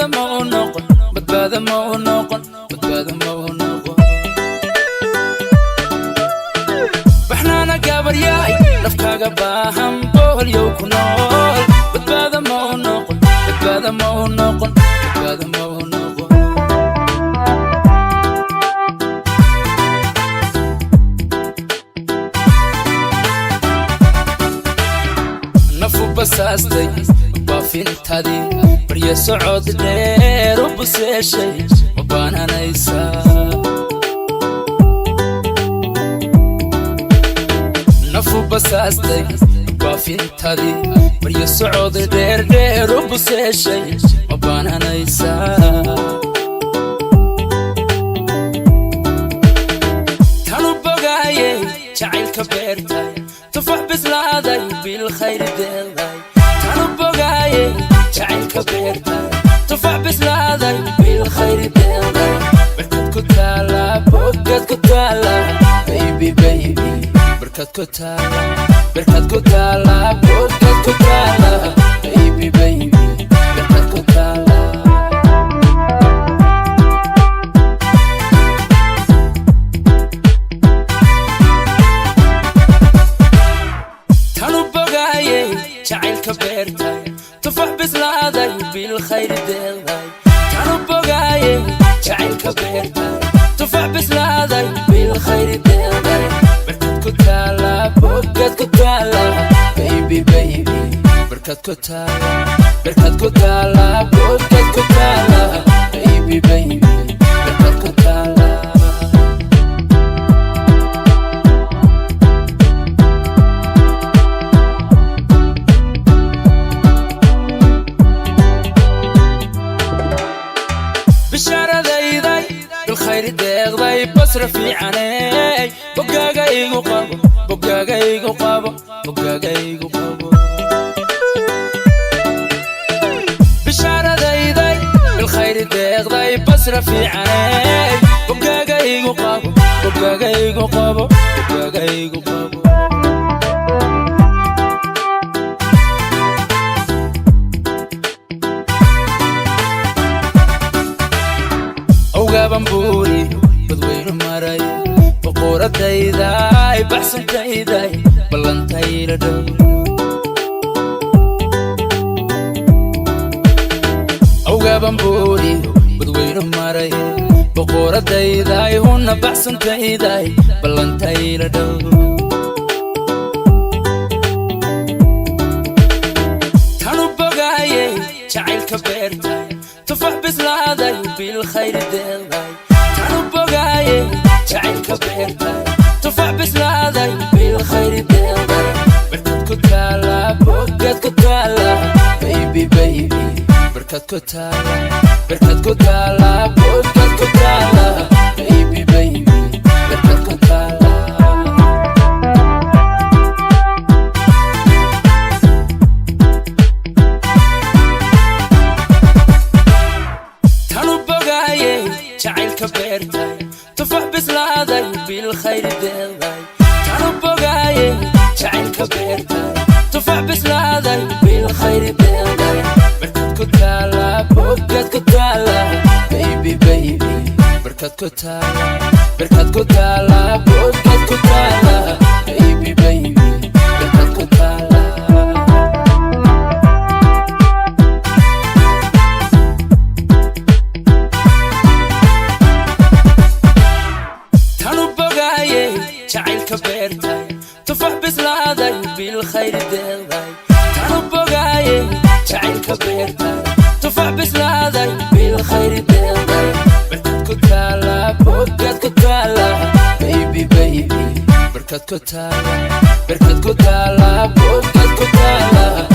badbaada ma u noqon badbaada ma u noqon badbaada ma u noqon baxnaana gabaryaay nafkaaga baahan boholyow ku nool badbaada ma u noqon badbaada ma u noqon badbaada ma u noqon nafu basaastay baafintadi barya socod dheer u buseeshay ma baananaysaa nafu basaastay baafintadi barya socod dheer u buseeshay ma baananaysaa tanu bogaayay jacaylka beertay tufax bislaaday bilkhayr deeday tanu bogaayay jacaylka beertay tufax bislaaday bilkhayr deeday barkad ku taala bogad ku taala baby baby barkad ku taala bogad ku taala baby baby barkad ku taala tanu bogaayay jacaylka beertay tufax bislaaday bilkhayr deeday tanu bogaayay jacaylka beertay tufax bislaaday bilkhayr deeday barkad ku taala bogad ku taala baby baby barkad ku taala bogad ku taala baby baby barkad ku taala بالخير داغداي بصر في عني بقاقا ايقو قابو بقاقا ايقو قابو بقاقا ايقو قابو بشارة دايداي بالخير داغداي بصر في عني بقاقا ايقو قابو بقاقا ايقو قابو بقاقا ايقو قابو بامبوري بدوين مراي بقورة دايداي بحسن دايداي بلانتاي لدو أوغا بامبوري بدوين مراي بقورة دايداي هنا بحسن دايداي بلانتاي لدو تانو بقايا جعيلك بيرتاي تفح بسلاداي بالخير دايداي تانو بقايا جعيلك بيرتاي تفح بسلاداي بالخير دايداي بركد كتالا بقد كتالا baby baby بركد كتالا بقد كتالا baby baby بركد كتالا جعيلك بيرتاي تفح بسلاداي بالخير دايداي تانو بقايا جعيلك بيرتاي تفح بسلاداي بالخير دايداي بركد كتالا بقد كتالا baby baby بركد كتالا بقد كتالا baby baby بركد كتالا جعيلك بيرتاي تفح بسلاداي بالخير دايداي تانو بقايا جعيلك بيرتاي تفح بسلاداي بالخير دايداي بركد كتالا بقد كتالا baby baby بركد كتالا بقد كتالا